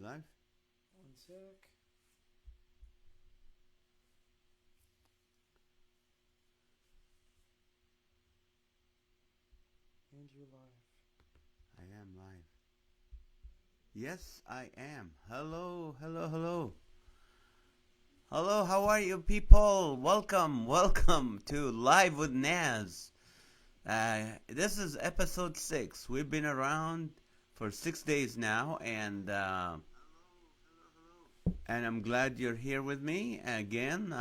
live? One sec. And you're live. I am live. Yes, I am. Hello, hello, hello. Hello, how are you people? Welcome to Live with NAZ. This is episode 6. We've been around for 6 days now, and I'm glad you're here with me again.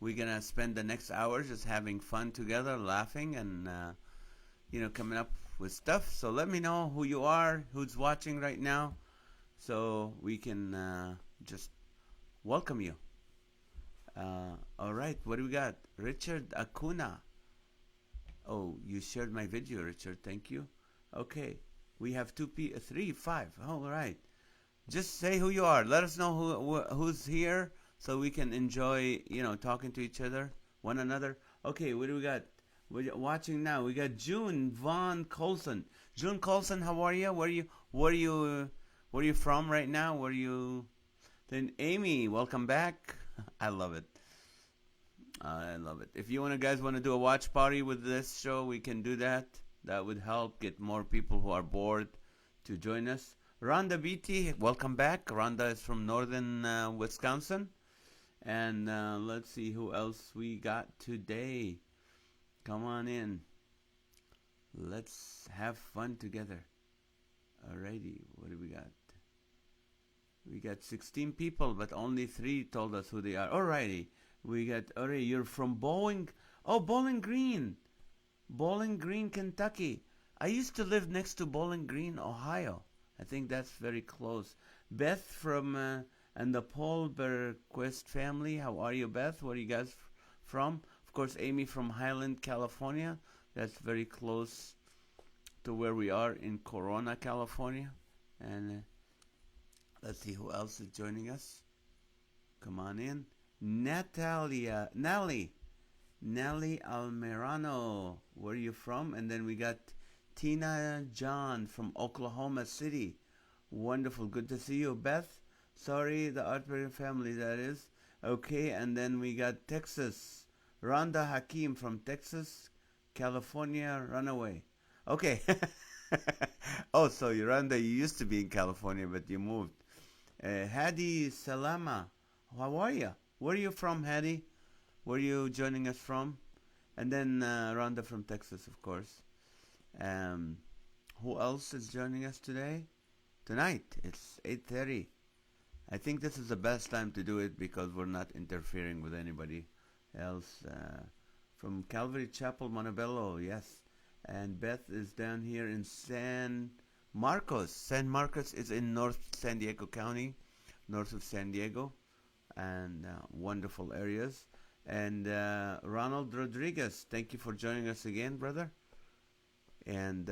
We're gonna spend the next hour just having fun together, laughing, and coming up with stuff. So let me know who you are, who's watching right now, so we can just welcome you. All right, what do we got? Richard Acuna. Oh, you shared my video, Richard. Thank you. Okay, we have 3, 5. All right. Just say who you are. Let us know who's here, so we can enjoy, talking to each other, one another. Okay, what do we got? We're watching now. We got June Von Colson. June Colson, how are you? Where are you from right now? Where are you? Then Amy, welcome back. I love it. I love it. If you guys want to do a watch party with this show, we can do that. That would help get more people who are bored to join us. Rhonda Beatty, welcome back. Rhonda is from northern Wisconsin. And let's see who else we got today. Come on in. Let's have fun together. Alrighty, what do we got? We got 16 people, but only 3 told us who they are. Alrighty, you're from Bowling. Oh, Bowling Green. Bowling Green, Kentucky. I used to live next to Bowling Green, Ohio. I think that's very close. Beth from and the Paul Berquist family. How are you, Beth? Where are you guys from? Of course, Amy from Highland, California. That's very close to where we are in Corona, California. And let's see who else is joining us. Come on in. Nellie Almirano. Where are you from? And then we got Tina John from Oklahoma City. Wonderful. Good to see you, Beth. Sorry, the Artberry family, that is. Okay, and then we got Texas. Rhonda Hakim from Texas, California, runaway. Okay. Oh, so Rhonda, you used to be in California, but you moved. Hadi Salama, how are you? Where are you from, Hadi? Where are you joining us from? And then Rhonda from Texas, of course. Who else is joining us today? Tonight, it's 8:30. I think this is the best time to do it because we're not interfering with anybody else. From Calvary Chapel, Montebello, yes. And Beth is down here in San Marcos. San Marcos is in North San Diego County, north of San Diego, and wonderful areas. And Ronald Rodriguez, thank you for joining us again, brother. And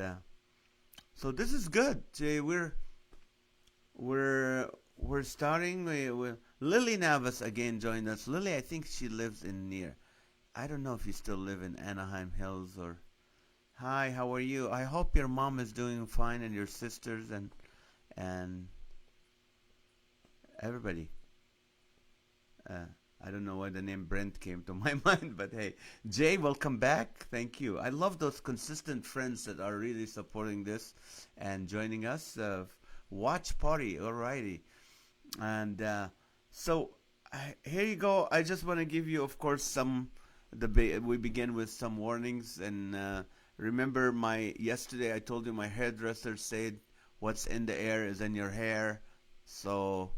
so this is good. We're starting. Lily Navas again joined us. Lily, I think she lives in near. I don't know if you still live in Anaheim Hills or. Hi, how are you? I hope your mom is doing fine and your sisters and everybody. I don't know why the name Brent came to my mind, but hey, Jay, welcome back. Thank you. I love those consistent friends that are really supporting this and joining us. Watch party, alrighty. And so here you go. I just want to give you, of course, we begin with some warnings. And remember, yesterday I told you my hairdresser said, "What's in the air is in your hair." So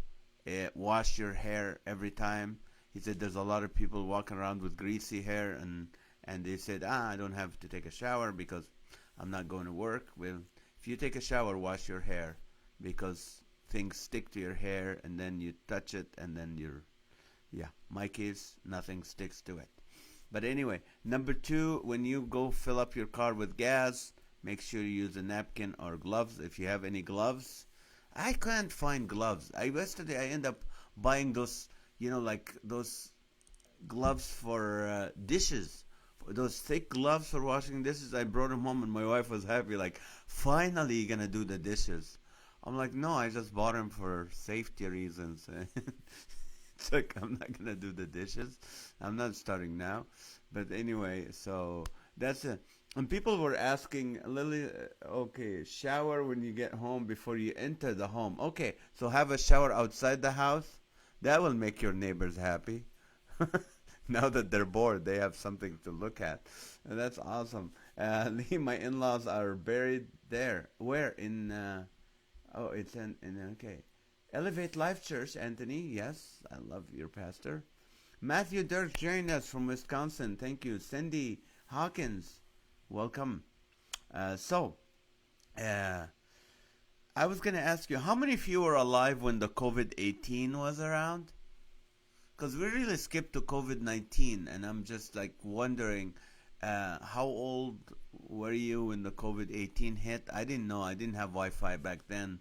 wash your hair every time. He said there's a lot of people walking around with greasy hair, and they said, I don't have to take a shower because I'm not going to work. Well, if you take a shower, wash your hair because things stick to your hair, and then you touch it, and then my case, nothing sticks to it. But anyway, number 2, when you go fill up your car with gas, make sure you use a napkin or gloves if you have any gloves. I can't find gloves. Yesterday I end up buying those, like those gloves for dishes. Those thick gloves for washing dishes. I brought them home and my wife was happy, like, finally you're gonna do the dishes. I'm like, no, I just bought them for safety reasons. It's like I'm not gonna do the dishes. I'm not starting now. But anyway, so that's it. And people were asking, Lily, okay, shower when you get home before you enter the home. Okay, so have a shower outside the house. That will make your neighbors happy. Now that they're bored, they have something to look at. And that's awesome. My in-laws are buried there. Where? Oh, it's okay. Elevate Life Church, Anthony. Yes, I love your pastor. Matthew Dirk joined us from Wisconsin. Thank you. Cindy Hawkins, welcome. So, uh, I was going to ask you, how many of you were alive when the COVID-18 was around? Because we really skipped to COVID-19, and I'm just like wondering, how old were you when the COVID-18 hit? I didn't know. I didn't have Wi-Fi back then.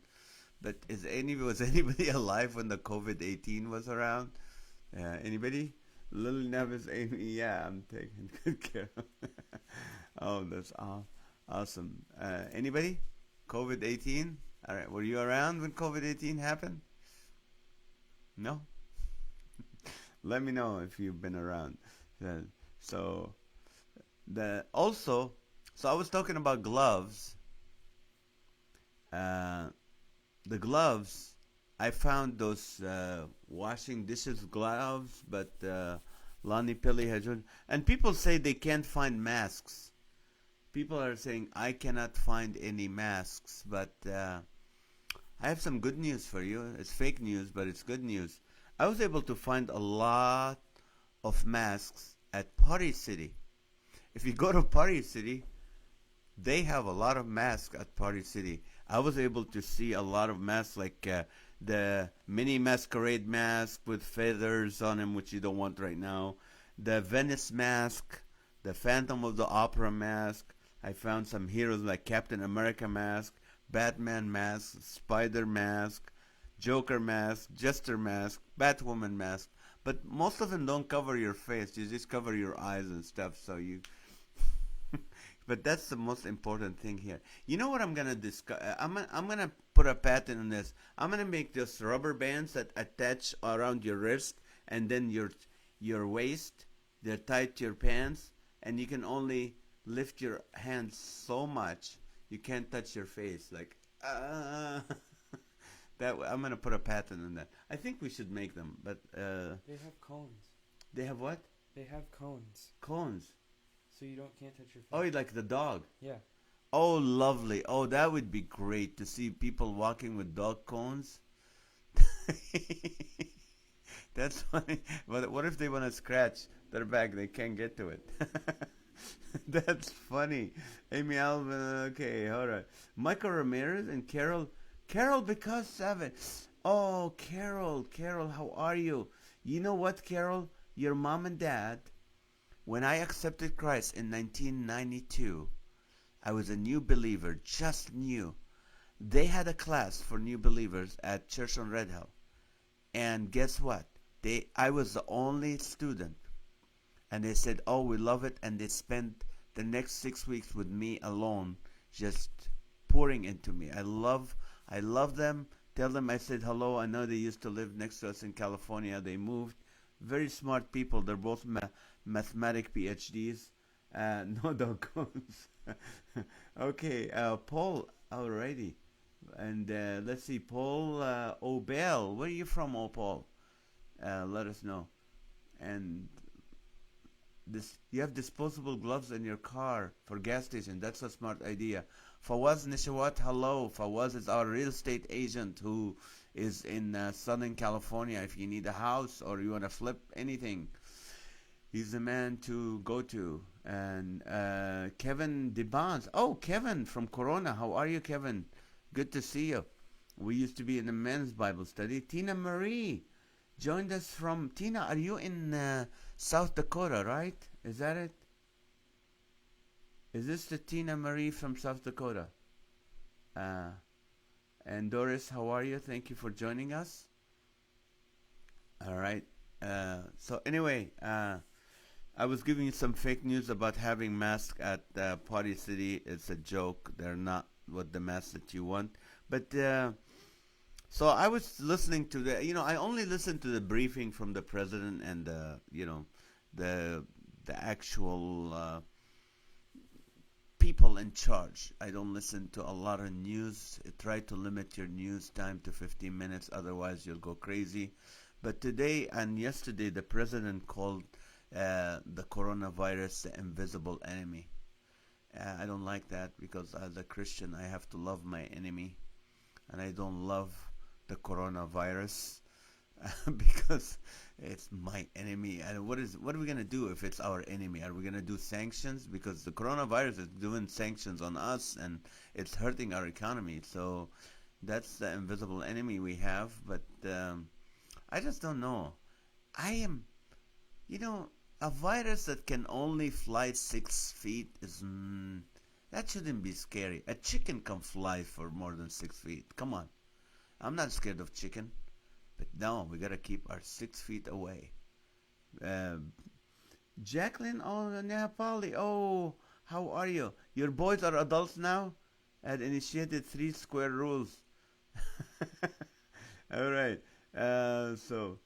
But was anybody alive when the COVID-18 was around? Anybody? Little Nevis, Amy. Yeah, I'm taking good care of. Oh, that's awesome. Anybody? COVID-18? All right. Were you around when COVID-18 happened? No? Let me know if you've been around. Uh, so the also, so I was talking about gloves. Uh, the gloves, I found those washing dishes gloves, but Lonnie Pilly had one. And people say they can't find masks. People are saying I cannot find any masks, but I have some good news for you. It's fake news, but it's good news. I was able to find a lot of masks at Party City. If you go to Party City, they have a lot of masks at Party City. I was able to see a lot of masks, like the mini masquerade mask with feathers on them, which you don't want right now. The Venice mask, the Phantom of the Opera mask. I found some heroes like Captain America mask, Batman mask, Spider mask, Joker mask, Jester mask, Batwoman mask. But most of them don't cover your face. You just cover your eyes and stuff. So you but that's the most important thing here. You know what I'm gonna discuss? I'm gonna put a pattern on this. I'm gonna make just rubber bands that attach around your wrist and then your waist. They're tied to your pants, and you can only lift your hands so much you can't touch your face. Like that. I'm gonna put a pattern on that. I think we should make them, but They have cones. they have what? They have cones, Cones. so you can't touch your face. Oh, like the dog. Yeah. Oh, lovely. Oh, that would be great to see people walking with dog cones. That's funny. But what if they want to scratch their back? They can't get to it. That's funny. Amy Alvin. Okay, all right. Michael Ramirez and Carol. Carol because 7. Oh, Carol. Carol, how are you? You know what, Carol? Your mom and dad, when I accepted Christ in 1992, I was a new believer, just new. They had a class for new believers at Church on Red Hill. And guess what? I was the only student. And they said, oh, we love it. And they spent the next 6 weeks with me alone, just pouring into me. I love them. Tell them I said hello. I know they used to live next to us in California. They moved. Very smart people. They're both mathematic PhDs. No doggos. Okay, Paul, alrighty. And let's see, Paul Obel. Where are you from, Paul? Let us know. And you have disposable gloves in your car for gas station. That's a smart idea. Fawaz Nishawat, hello. Fawaz is our real estate agent who is in Southern California. If you need a house or you want to flip anything, he's the man to go to. And Kevin DeBonds. Oh, Kevin from Corona. How are you, Kevin? Good to see you. We used to be in the men's Bible study. Tina Marie joined us from... Tina, are you in South Dakota, right? Is that it? Is this the Tina Marie from South Dakota? And Doris, how are you? Thank you for joining us. All right. So anyway, I was giving you some fake news about having masks at Party City. It's a joke. They're not what the masks that you want. But So I was listening to I only listened to the briefing from the president and the the actual people in charge. I don't listen to a lot of news. Try to limit your news time to 15 minutes, otherwise you'll go crazy. But today and yesterday, the president called the coronavirus the invisible enemy. I don't like that because as a Christian, I have to love my enemy, and I don't love the coronavirus because it's my enemy. And what are we gonna do if it's our enemy? Are we gonna do sanctions? Because the coronavirus is doing sanctions on us, and it's hurting our economy. So that's the invisible enemy we have. But I just don't know. I am, you know, a virus that can only fly 6 feet is that shouldn't be scary. A chicken can fly for more than 6 feet. Come on, I'm not scared of chicken. But no, we gotta keep our 6 feet away. Uh, Jacqueline, oh, Nepali, oh, how are you? Your boys are adults now and initiated 3 square rules. All right. So,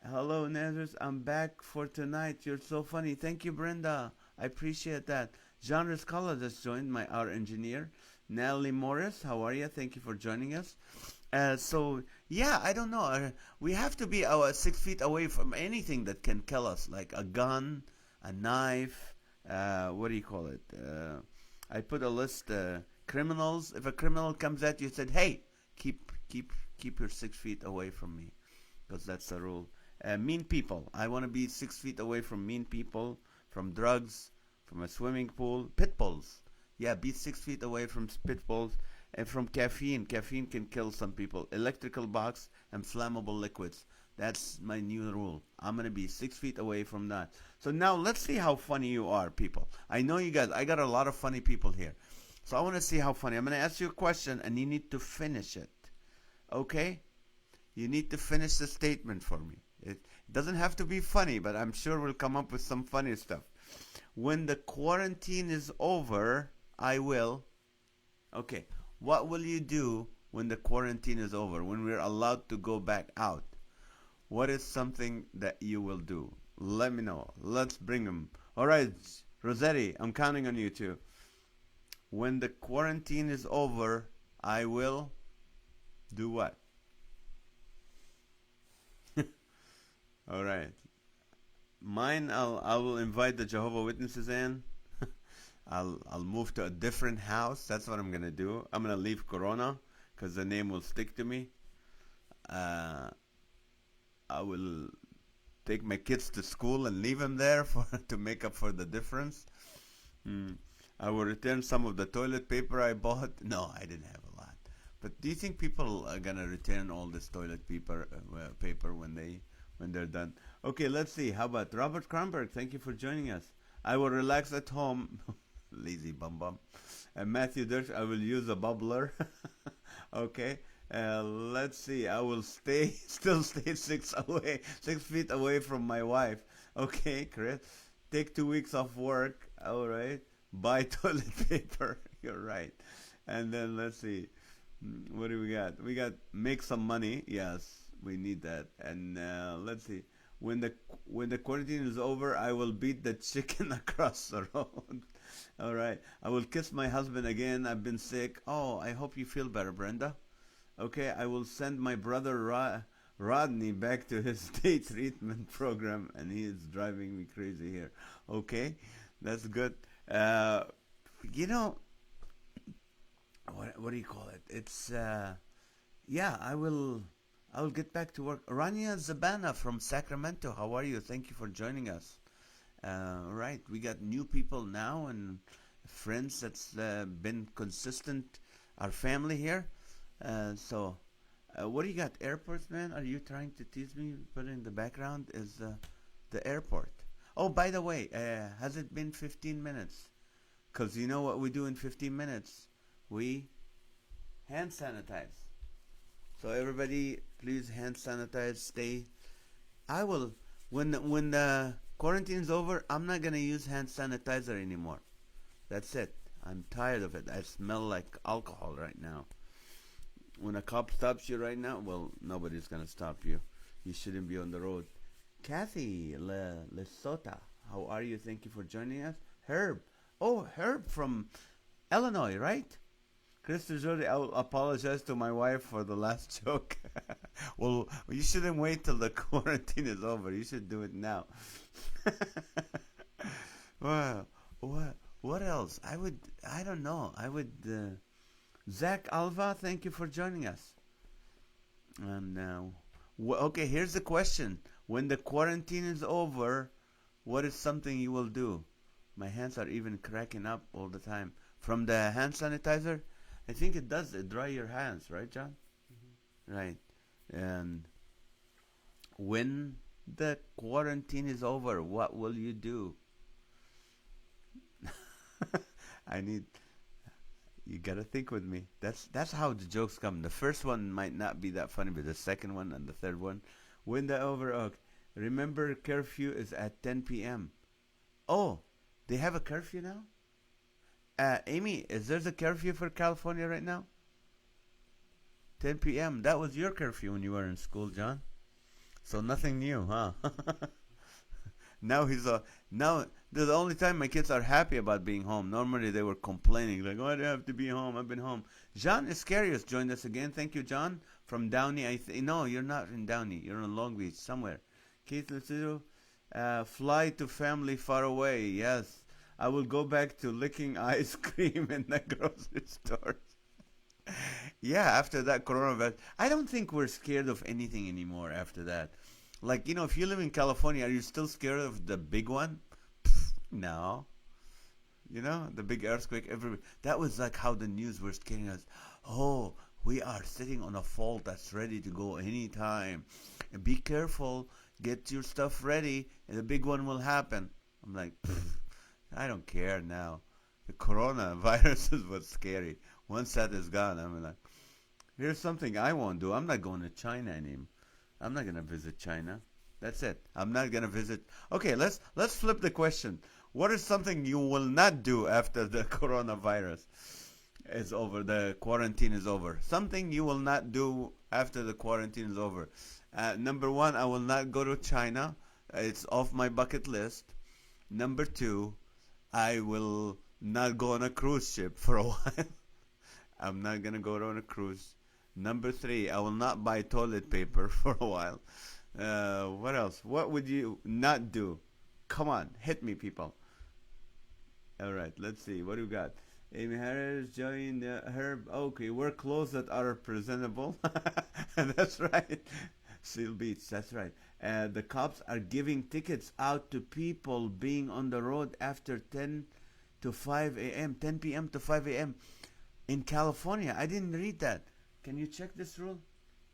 hello, Nazareth. I'm back for tonight. You're so funny. Thank you, Brenda. I appreciate that. John Riscala just joined, our engineer. Natalie Morris, how are you? Thank you for joining us. So yeah, I don't know. We have to be 6 feet away from anything that can kill us, like a gun, a knife. What do you call it? I put a list. Criminals. If a criminal comes at you, said, "Hey, keep your 6 feet away from me," because that's the rule. Mean people. I want to be 6 feet away from mean people, from drugs, from a swimming pool, pit bulls. Yeah, be 6 feet away from pit bulls and from caffeine. Caffeine can kill some people. Electrical box and flammable liquids. That's my new rule. I'm going to be 6 feet away from that. So now let's see how funny you are, people. I know you guys, I got a lot of funny people here. So I want to see how funny. I'm going to ask you a question and you need to finish it. Okay? You need to finish the statement for me. It doesn't have to be funny, but I'm sure we'll come up with some funny stuff. When the quarantine is over, I will. Okay. What will you do when the quarantine is over? When we're allowed to go back out? What is something that you will do? Let me know. Let's bring them. All right, Rossetti, I'm counting on you too. When the quarantine is over, I will do what? All right. Mine, I will invite the Jehovah Witnesses in. I'll move to a different house. That's what I'm gonna do. I'm gonna leave Corona because the name will stick to me. Uh, I will take my kids to school and leave them there for to make up for the difference. Hmm. I will return some of the toilet paper I bought. No, I didn't have a lot. But do you think people are gonna return all this toilet paper when they're done? Okay, let's see. How about Robert Kronberg? Thank you for joining us. I will relax at home. Lazy bum bum. And Matthew Dirch, I will use a bubbler. Okay. Let's see. I will still stay 6 feet away from my wife. Okay, Chris. Take 2 weeks off work. All right. Buy toilet paper. You're right. And then let's see. What do we got? We got make some money. Yes, we need that. And let's see. When the quarantine is over, I will beat the chicken across the road. All right. I will kiss my husband again. I've been sick. Oh, I hope you feel better, Brenda. Okay. I will send my brother Rodney back to his day treatment program, and he is driving me crazy here. Okay, that's good. Uh, you know what do you call it? It's yeah. I will get back to work. Rania Zabana from Sacramento. How are you? Thank you for joining us. Right, we got new people now and friends that's been consistent. Our family here. What do you got? Airports, man? Are you trying to tease me? Put in the background is the airport. Oh, by the way, has it been 15 minutes? Because you know what we do in 15 minutes? We hand sanitize. So everybody, please hand sanitize. Stay. I will when the quarantine is over. I'm not gonna use hand sanitizer anymore. That's it. I'm tired of it. I smell like alcohol right now. When a cop stops you right now, well, nobody's gonna stop you. You shouldn't be on the road. Kathy Lesota, how are you? Thank you for joining us. Herb. Oh, Herb from Illinois, right? Krista Jody, I will apologize to my wife for the last joke. Well, you shouldn't wait till the quarantine is over. You should do it now. Well, what else? I don't know. Zach Alva, thank you for joining us. And okay, here's the question. When the quarantine is over, what is something you will do? My hands are even cracking up all the time. From the hand sanitizer, I think it does it dry your hands, right, John? Right. And when the quarantine is over, what will you do? I need you gotta think with me. That's how the jokes come. The first one might not be that funny, but the second one and the third one. When the over remember curfew is at 10 p.m. Oh, they have a curfew now? Amy, is there a curfew for California right now? 10 p.m. That was your curfew when you were in school, John. So nothing new, huh? Now now the only time my kids are happy about being home. Normally they were complaining like, "Oh, I have to be home. I've been home." John Iscarius joined us again. Thank you, John, from Downey. No, you're not in Downey. You're in Long Beach somewhere. Keith Lucido, fly to family far away. Yes, I will go back to licking ice cream in the grocery store. Yeah, after that coronavirus, I don't think we're scared of anything anymore after that. Like, if you live in California, are you still scared of the big one? No. The big earthquake everywhere. That was like how the news were scaring us. Oh, we are sitting on a fault that's ready to go anytime. And be careful. Get your stuff ready, and the big one will happen. I'm like, I don't care now. The coronavirus is what's scary. Once that is gone, I'm like, here's something I won't do. I'm not going to China anymore. I'm not gonna visit China. That's it. I'm not gonna visit. Okay, let's flip the question. What is something you will not do after the coronavirus is over? The quarantine is over. Something you will not do after the quarantine is over. Number one, I will not go to China. It's off my bucket list. Number two, I will not go on a cruise ship for a while. I'm not gonna go on a cruise. Number three, I will not buy toilet paper for a while. What else? What would you not do? Come on, hit me, people. All right, let's see. What do we got? Amy Harris joined Herb. Okay, wear clothes that are presentable. That's right. Seal Beach, that's right. The cops are giving tickets out to people being on the road after 10 to 5 a.m., 10 p.m. to 5 a.m. in California. I didn't read that. Can you check this rule?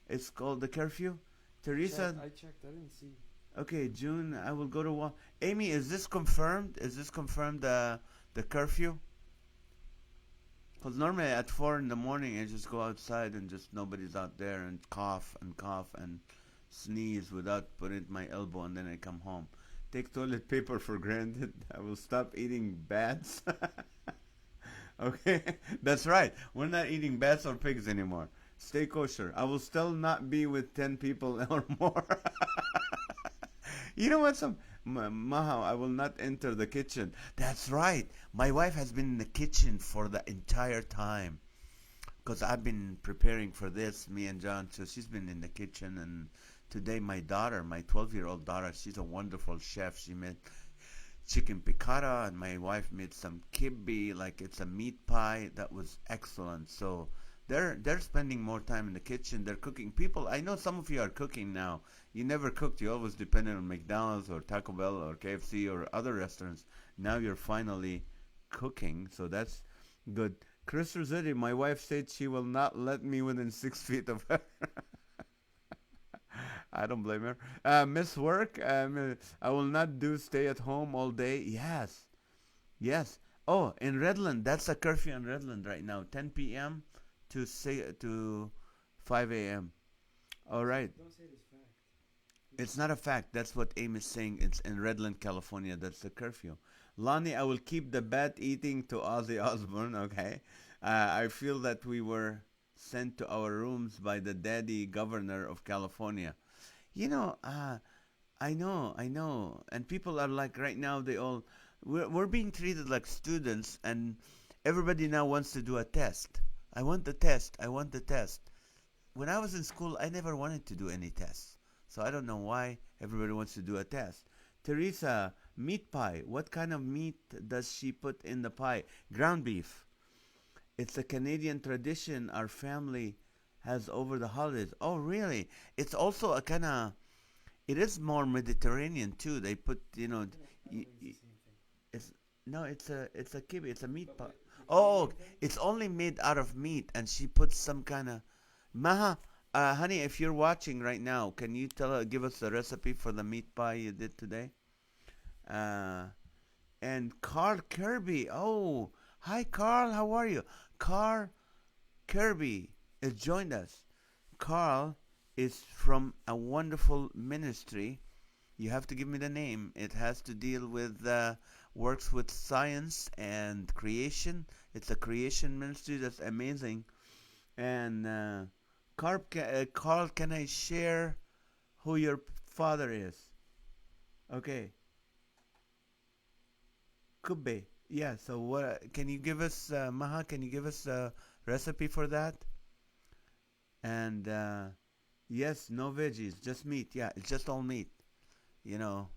It's called the curfew. Teresa? I checked. I didn't see. Okay, June, I will go to one. Amy, is this confirmed? Is this confirmed, the curfew? Because normally at 4 in the morning, I just go outside and just nobody's out there and cough and sneeze without putting my elbow, and then I come home. Take toilet paper for granted. I will stop eating bats. Okay, that's right. We're not eating bats or pigs anymore. Stay kosher. I will still not be with 10 people or more. You know what? Maha, I will not enter the kitchen. That's right. My wife has been in the kitchen for the entire time. Because I've been preparing for this, me and John. So she's been in the kitchen. And today my daughter, my 12-year-old daughter, she's a wonderful chef. She made chicken piccata, and my wife made some kibbe, like it's a meat pie that was excellent. So they're spending more time in the kitchen. They're cooking. People, I know some of you are cooking now. You never cooked. You always depended on McDonald's or Taco Bell or KFC or other restaurants. Now you're finally cooking, so that's good. Chris Rossetti, my wife said she will not let me within 6 feet of her. I don't blame her. Miss Work, I will not do stay at home all day. Yes. Yes. Oh, in Redland, that's a curfew in Redland right now. 10 p.m. to 5 a.m. All right. Don't say this fact. It's not a fact. That's what Aim is saying. It's in Redland, California. That's the curfew. Lonnie, I will keep the bat eating to Ozzy Osbourne. Okay. I feel that we were sent to our rooms by the daddy governor of California. You know, I know. And people are like, right now, we're being treated like students, and everybody now wants to do a test. I want the test. I want the test. When I was in school, I never wanted to do any tests. So I don't know why everybody wants to do a test. Teresa, meat pie. What kind of meat does she put in the pie? Ground beef. It's a Canadian tradition our family has over the holidays. Oh, really? It's also a kind of, it is more Mediterranean too. They put, No, y- dumplings the y- same thing. it's no, it's a kibbeh. It's a meat But pie. the Oh, Canadian thing? it's only made out of meat, and she puts some kind of Maha. Honey, if you're watching right now, can you give us the recipe for the meat pie you did today? Uh, and Carl Kirby. Oh, hi, Carl. How are you? Carl Kirby has joined us. Carl is from a wonderful ministry. You have to give me the name. It has to deal with works with science and creation. It's a creation ministry that's amazing. And Carl, can I share who your father is? Okay, Kubbe. Yeah. So what? Can you give us Maha? Can you give us a recipe for that? And yes, no veggies, just meat. Yeah, it's just all meat. You know,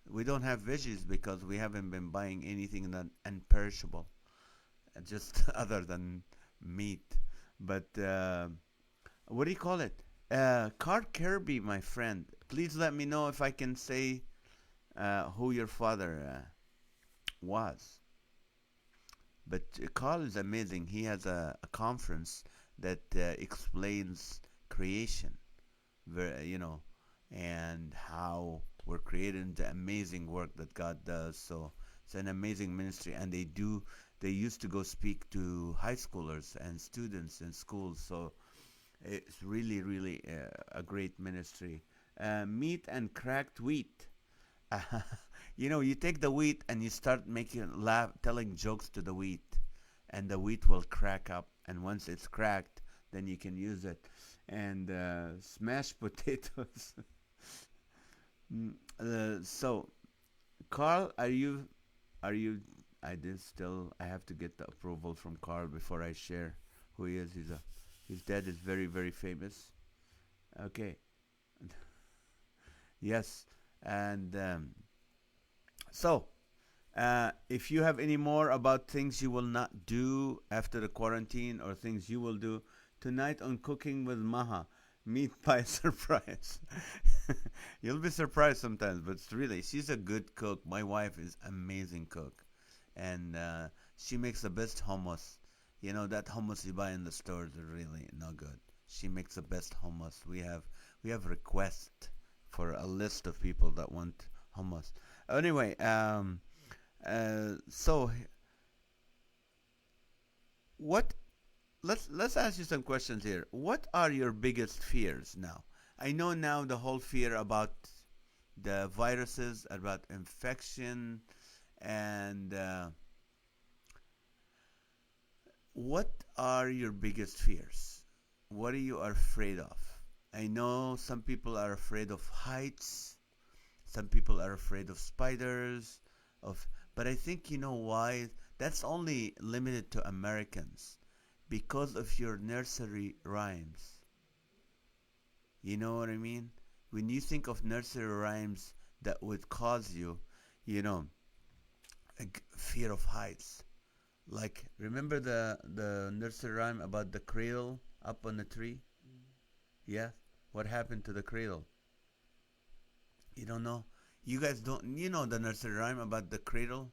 we don't have veggies because we haven't been buying anything that unperishable, just other than meat. But what do you call it? Carl Kirby, my friend. Please let me know if I can say who your father was. But Carl is amazing. He has a conference that explains creation, you know, and how we're created, the amazing work that God does. So it's an amazing ministry, and they used to go speak to high schoolers and students in schools. So it's really, really a great ministry. Meat and cracked wheat. You take the wheat and you start making laugh, telling jokes to the wheat, and the wheat will crack up. And once it's cracked, then you can use it. And smashed potatoes. So, Carl, are you? I have to get the approval from Carl before I share who he is. His dad is very, very famous. Okay. Yes. And so, if you have any more about things you will not do after the quarantine or things you will do tonight on Cooking with Maha, meat pie surprise. You'll be surprised sometimes, but it's really, she's a good cook. My wife is amazing cook, and she makes the best hummus. You know that hummus you buy in the stores is really not good. She makes the best hummus. We have requests for a list of people that want hummus. Anyway, so what? Let's ask you some questions here. What are your biggest fears now? I know now the whole fear about the viruses, about infection, and what are your biggest fears? What are you afraid of? I know some people are afraid of heights. Some people are afraid of spiders, of but I think you know why? That's only limited to Americans because of your nursery rhymes. You know what I mean? When you think of nursery rhymes that would cause you, you know, fear of heights. Like remember the nursery rhyme about the cradle up on the tree? Mm. Yeah? What happened to the cradle? You don't know? You guys don't you know the nursery rhyme about the cradle?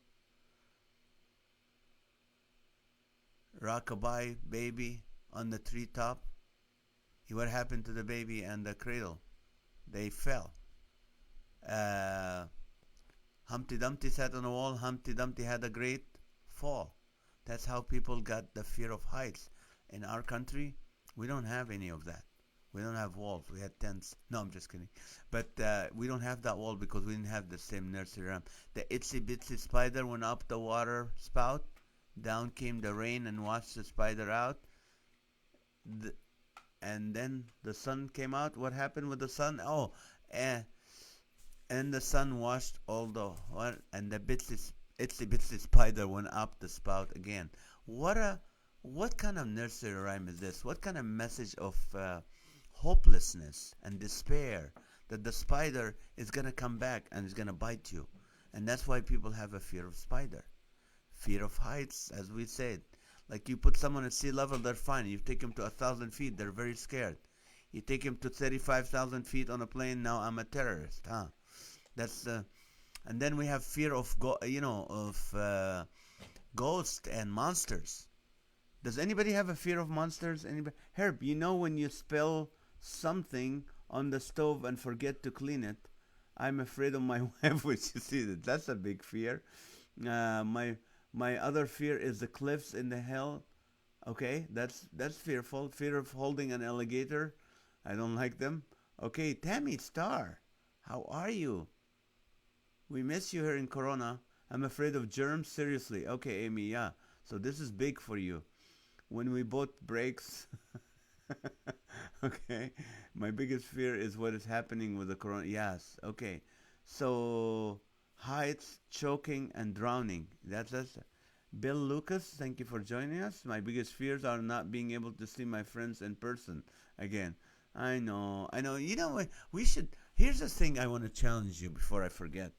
Rockabye baby on the treetop. What happened to the baby and the cradle? They fell. Uh, Humpty Dumpty sat on a wall. Humpty Dumpty had a great fall. That's how people got the fear of heights. In our country, we don't have any of that. We don't have walls. We had tents. No, I'm just kidding. But we don't have that wall because we didn't have the same nursery rhyme. The itsy bitsy spider went up the water spout. Down came the rain and washed the spider out. th- and then the sun came out. What happened with the sun? Oh, eh, and the sun washed all the what, and the itsy bitsy spider went up the spout again. What a what kind of nursery rhyme is this? What kind of message of hopelessness and despair that the spider is gonna come back and is gonna bite you, and that's why people have a fear of spider, fear of heights, as we said. Like you put someone at sea level, they're fine. You take them to 1,000 feet, they're very scared. You take them to 35,000 feet on a plane, now I'm a terrorist, huh? That's and then we have fear of ghosts and monsters. Does anybody have a fear of monsters? Anybody? Herb, you know when you spill something on the stove and forget to clean it, I'm afraid of my wife when she sees it. That's a big fear. My other fear is the cliffs in the hell. Okay, that's fearful. Fear of holding an alligator. I don't like them. Okay, Tammy Star, how are you? We miss you here in Corona. I'm afraid of germs. Seriously. Okay, Amy. Yeah. So this is big for you. When we both breaks. Okay. My biggest fear is what is happening with the corona. Yes. Okay. So heights, choking, and drowning. That's Bill Lucas. Thank you for joining us. My biggest fears are not being able to see my friends in person again. I know. I know. You know what? We should. Here's the thing I want to challenge you before I forget.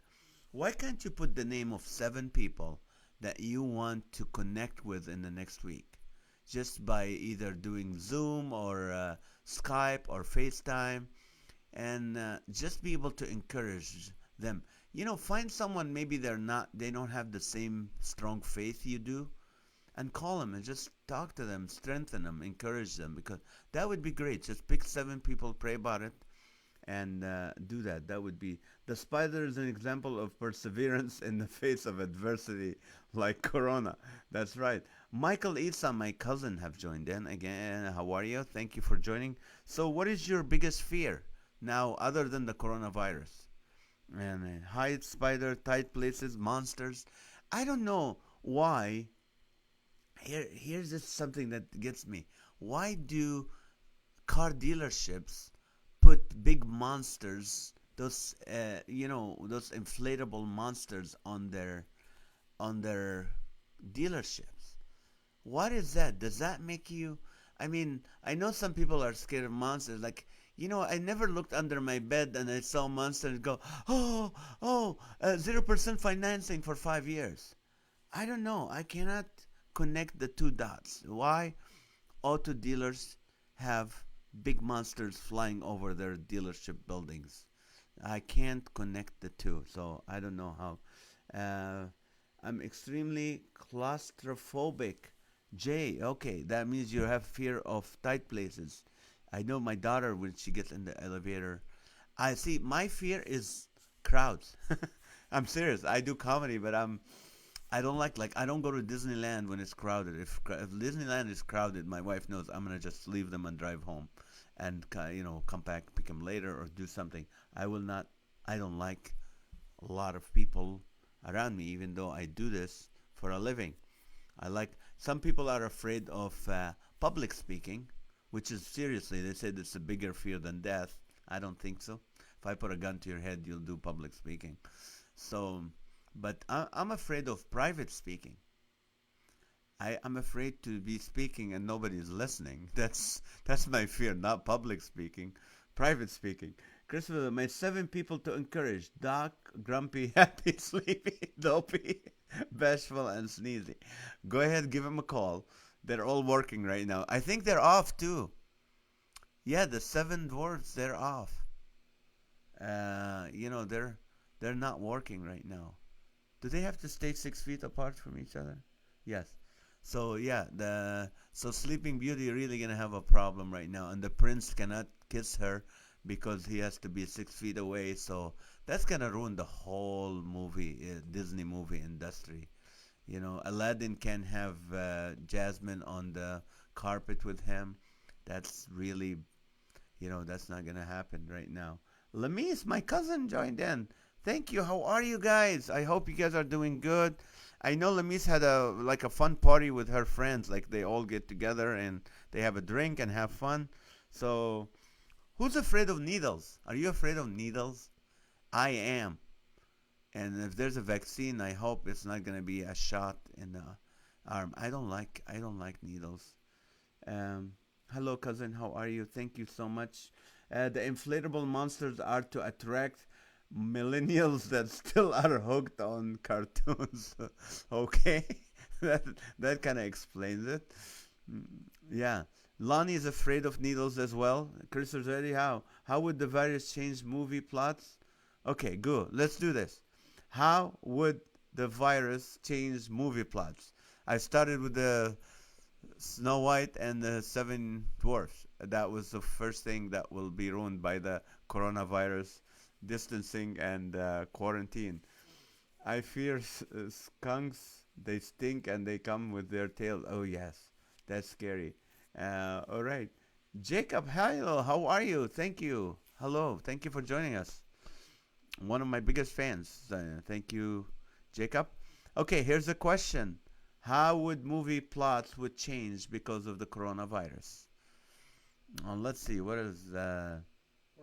Why can't you put the name of 7 people that you want to connect with in the next week? Just by either doing Zoom or Skype or FaceTime, and just be able to encourage them. Find someone, maybe they don't have the same strong faith you do, and call them and just talk to them, strengthen them, encourage them, because that would be great. Just pick 7 people, pray about it, and do that. That would be the spider is an example of perseverance in the face of adversity, like Corona. That's right. Michael Isa, my cousin, have joined in again. How are you? Thank you for joining. So, what is your biggest fear now, other than the coronavirus? And heights, spider, tight places, monsters. I don't know why. Here's just something that gets me. Why do car dealerships put big monsters, those inflatable monsters on their dealerships? What is that? Does that make you? I mean, I know some people are scared of monsters. Like, I never looked under my bed and I saw a monster and go, oh, oh, 0% financing for 5 years. I don't know. I cannot connect the two dots. Why auto dealers have big monsters flying over their dealership buildings? I can't connect the two, so I don't know how. I'm extremely claustrophobic. Jay, okay, that means you have fear of tight places. I know my daughter when she gets in the elevator. I see. My fear is crowds. I'm serious. I do comedy, but I don't like I don't go to Disneyland when it's crowded. If Disneyland is crowded, my wife knows I'm gonna just leave them and drive home, and come back, pick them later, or do something. I will not. I don't like a lot of people around me, even though I do this for a living. I like some people are afraid of public speaking, which is seriously they said it's a bigger fear than death. I don't think so. If I put a gun to your head, you'll do public speaking. So, but I'm afraid of private speaking. I'm afraid to be speaking and nobody's listening. That's my fear, not public speaking, private speaking. Christopher, my 7 people to encourage: Doc, grumpy, happy, sleepy, dopey, bashful, and sneezy. Go ahead, give them a call. They're all working right now. I think they're off too. Yeah, the 7 dwarfs, they're off. They're not working right now. Do they have to stay 6 feet apart from each other? Yes. So yeah, the Sleeping Beauty really gonna have a problem right now, and the prince cannot kiss her because he has to be 6 feet away. So that's gonna ruin the whole movie, Disney movie industry. Aladdin can have Jasmine on the carpet with him. That's really, that's not gonna happen right now. Lamis, my cousin, joined in. Thank you. How are you guys? I hope you guys are doing good. I know Lemise had a fun party with her friends. Like they all get together and they have a drink and have fun. So who's afraid of needles? Are you afraid of needles? I am. And if there's a vaccine, I hope it's not gonna be a shot in the arm. I don't like needles. Um, Hello, cousin. How are you? Thank you so much. The inflatable monsters are to attract millennials that still are hooked on cartoons. Okay, that that kind of explains it. Mm, Yeah, Lonnie is afraid of needles as well. Chris is ready. How would the virus change movie plots? Okay, good. Let's do this. How would the virus change movie plots? I started with the Snow White and the Seven Dwarfs. That was the first thing that will be ruined by the coronavirus, distancing, and quarantine. I fear skunks. They stink and they come with their tail. Oh, yes. That's scary. All right. Jacob, hello. How are you? Thank you. Hello. Thank you for joining us. One of my biggest fans. Thank you, Jacob. Okay, here's a question. How would movie plots would change because of the coronavirus? Let's see. What is Or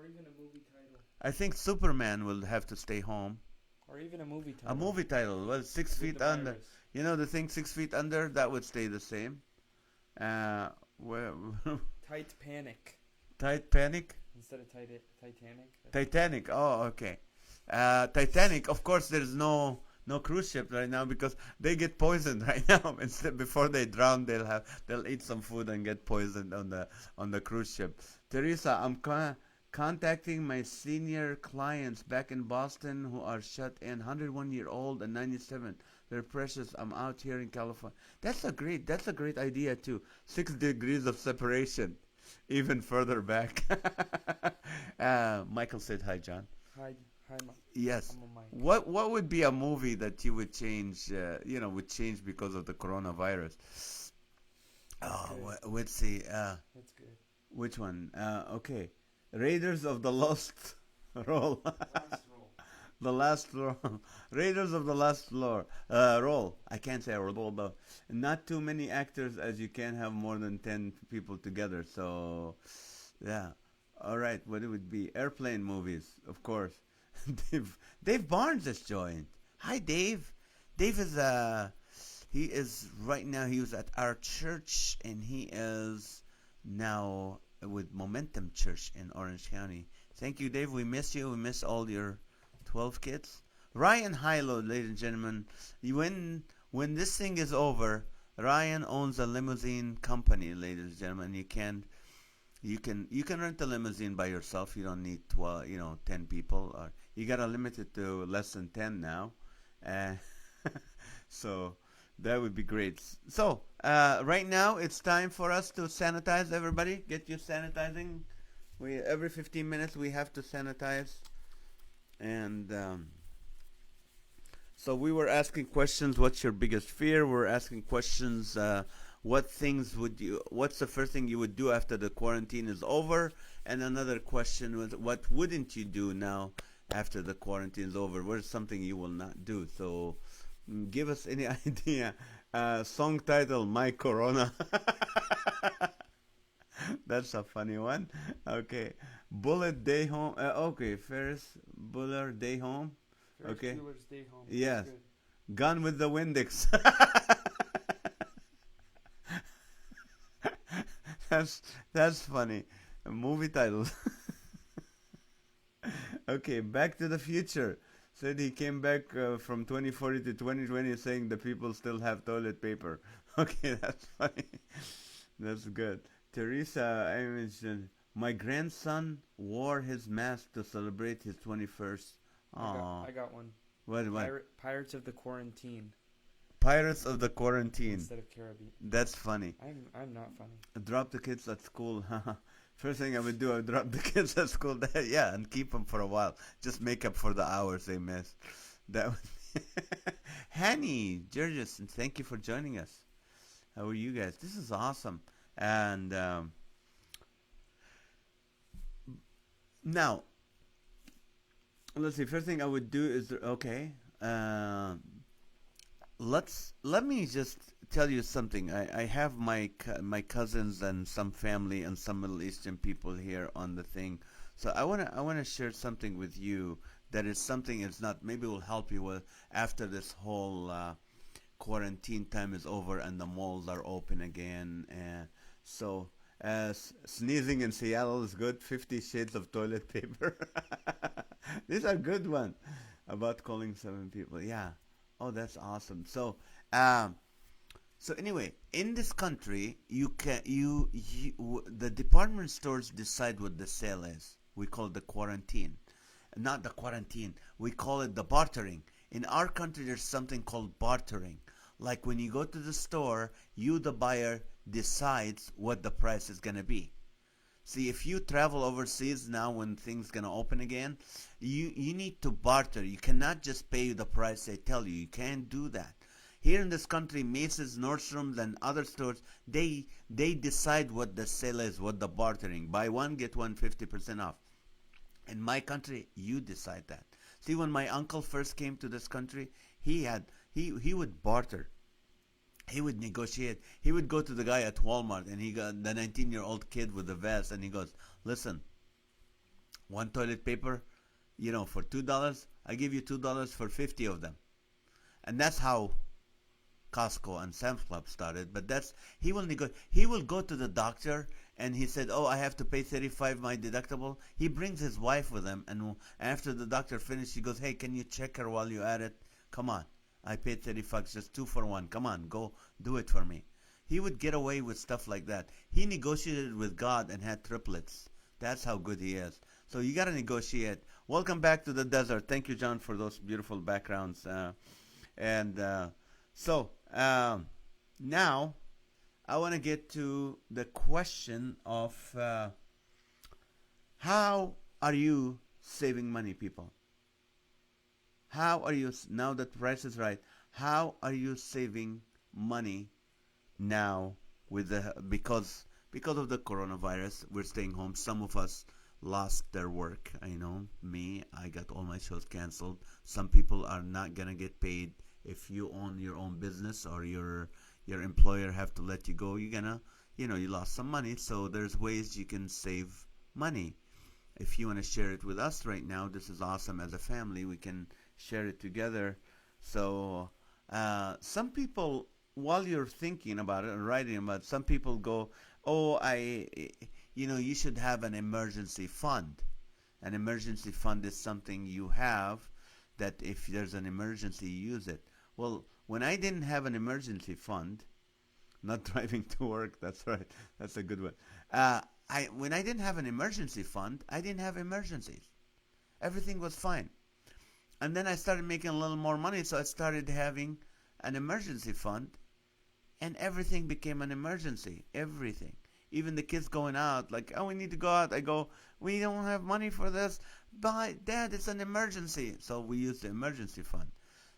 even a movie title. I think Superman will have to stay home. Or even a movie A title. movie title. Well, Six With the Feet Under. virus. You know the thing, 6 feet under. That would stay the same. Well, Tight Panic. Tight Panic. Instead of Titanic. Titanic. Oh, okay. Titanic. Of course, there's no cruise ship right now because they get poisoned right now. Instead, before they drown, they'll eat some food and get poisoned on the cruise ship. Teresa, I'm contacting my senior clients back in Boston who are shut in, 101-year-old and 97. They're precious. I'm out here in California. That's a great idea too. 6 degrees of separation, even further back. Michael said hi, John. Hi, Yes. I'm on mic. What would be a movie that you would change? Would change because of the coronavirus. That's Oh, good. let's see. That's good. Which one? Okay, Raiders of the Lost Roll. Last roll. The last roll. Raiders of the Last Roll. Roll. I can't say roll though. Not too many actors, as you can't have more than 10 people together. So, yeah. All right. What it would be? Airplane movies, of course. Dave Barnes has joined. Hi, Dave. Dave he is right now. He was at our church, and he is now with Momentum Church in Orange County. Thank you, Dave. We miss you. We miss all your 12 kids. Ryan Hilo, ladies and gentlemen. When this thing is over, Ryan owns a limousine company, ladies and gentlemen. You can rent a limousine by yourself. You don't need 12, 10 people. Or you gotta limit it to less than 10 now. Uh, so that would be great. So right now it's time for us to sanitize. Everybody, get your sanitizing. We every 15 minutes we have to sanitize. And so we were asking questions. What's your biggest fear? We're asking questions. What's the first thing you would do after the quarantine is over? And another question was, what wouldn't you do now after the quarantine is over? What is something you will not do? So give us any idea. Song title, My Corona. That's a funny one. Okay. Bullet Day Home. Okay. Ferris Bueller Day Home. Ferris Okay. Bueller's Day Home. Yes. That's good. Gone with the Windex. that's funny. Movie titles. Okay, Back to the Future said he came back from 2040 to 2020 saying the people still have toilet paper. Okay, that's funny. That's good. Teresa, I mentioned my grandson wore his mask to celebrate his 21st. Aww. I got one. What? Pirates of the Quarantine Pirates of the Quarantine. instead of Caribbean. That's funny. I'm not funny. Drop the kids at school. First thing I would do, I would drop the kids at school. Yeah, and keep them for a while. Just make up for the hours they missed. That would Hanny, Georges, and thank you for joining us. How are you guys? This is awesome. And now, let's see. First thing I would do is okay. let me just tell you something. I have my cousins and some family and some Middle Eastern people here on the thing. So I wanna share something with you that is something it's not maybe will help you with after this whole quarantine time is over and the malls are open again. So sneezing in Seattle is good. 50 shades of toilet paper. These are good one about calling seven people. Yeah. Oh, that's awesome. Um, so anyway, in this country, you can the department stores decide what the sale is. We call it the quarantine, not the quarantine. We call it the bartering. In our country, there's something called bartering. Like when you go to the store, you the buyer decides what the price is gonna be. See, if you travel overseas now when things gonna open again, you need to barter. You cannot just pay the price they tell you. You can't do that. Here in this country, Macy's, Nordstrom's, and other stores, they decide what the sale is, what the bartering. Buy one get one 50% off. In my country, you decide that. See, when my uncle first came to this country, he would barter. He would negotiate. He would go to the guy at Walmart and he got the 19-year-old kid with the vest and he goes, "Listen, one toilet paper, for $2, I give you $2 for 50 of them." And that's how Costco and Sam's Club started. But he will go to the doctor and he said, "Oh, I have to pay 35 my deductible." He brings his wife with him and after the doctor finished, he goes, "Hey, can you check her while you're at it? Come on. I paid 35, just 2 for 1. Come on, go do it for me." He would get away with stuff like that. He negotiated with God and had triplets. That's how good he is. So you got to negotiate. Welcome back to the desert. Thank you, John, for those beautiful backgrounds. And so now I want to get to the question of how are you saving money, people? How are you, now that the price is right, how are you saving money now with because of the coronavirus? We're staying home. Some of us lost their work. I know me, I got all my shows canceled. Some people are not gonna get paid. If you own your own business or your employer have to let you go, you're gonna, you lost some money. So there's ways you can save money. If you want to share it with us right now, this is awesome. As a family, we can share it together. So some people, while you're thinking about it and writing about it, some people go, "Oh, you should have an emergency fund." An emergency fund is something you have that if there's an emergency, you use it. Well, when I didn't have an emergency fund, not driving to work, that's right, that's a good one. When I didn't have an emergency fund, I didn't have emergencies. Everything was fine. And then I started making a little more money, so I started having an emergency fund, and everything became an emergency. Everything. Even the kids going out, like, "Oh, we need to go out." I go, "We don't have money for this." "But, Dad, it's an emergency." So we use the emergency fund.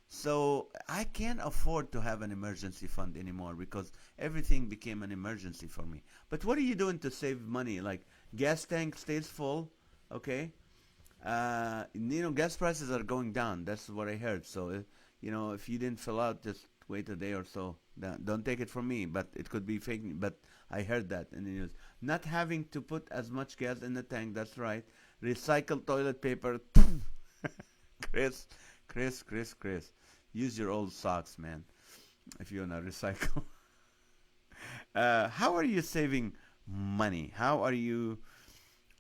So I can't afford to have an emergency fund anymore because everything became an emergency for me. But what are you doing to save money? Like, gas tank stays full, okay? Gas prices are going down. That's what I heard. So, if you didn't fill out, just wait a day or so. Don't take it from me, but it could be fake. But I heard that in the news. Not having to put as much gas in the tank. That's right. Recycled toilet paper. Chris, Chris. Use your old socks, man, if you want to recycle. How are you saving money? How are you?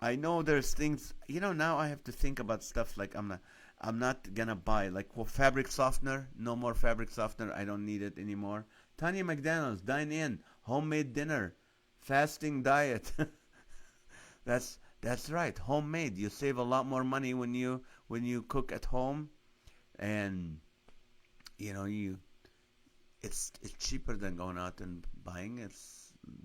I know there's things, now I have to think about stuff like I'm not gonna buy like fabric softener. No more fabric softener. I don't need it anymore. Tanya McDonald's, dine in, homemade dinner, fasting diet. That's right, homemade. You save a lot more money when you cook at home, and it's cheaper than going out and buying.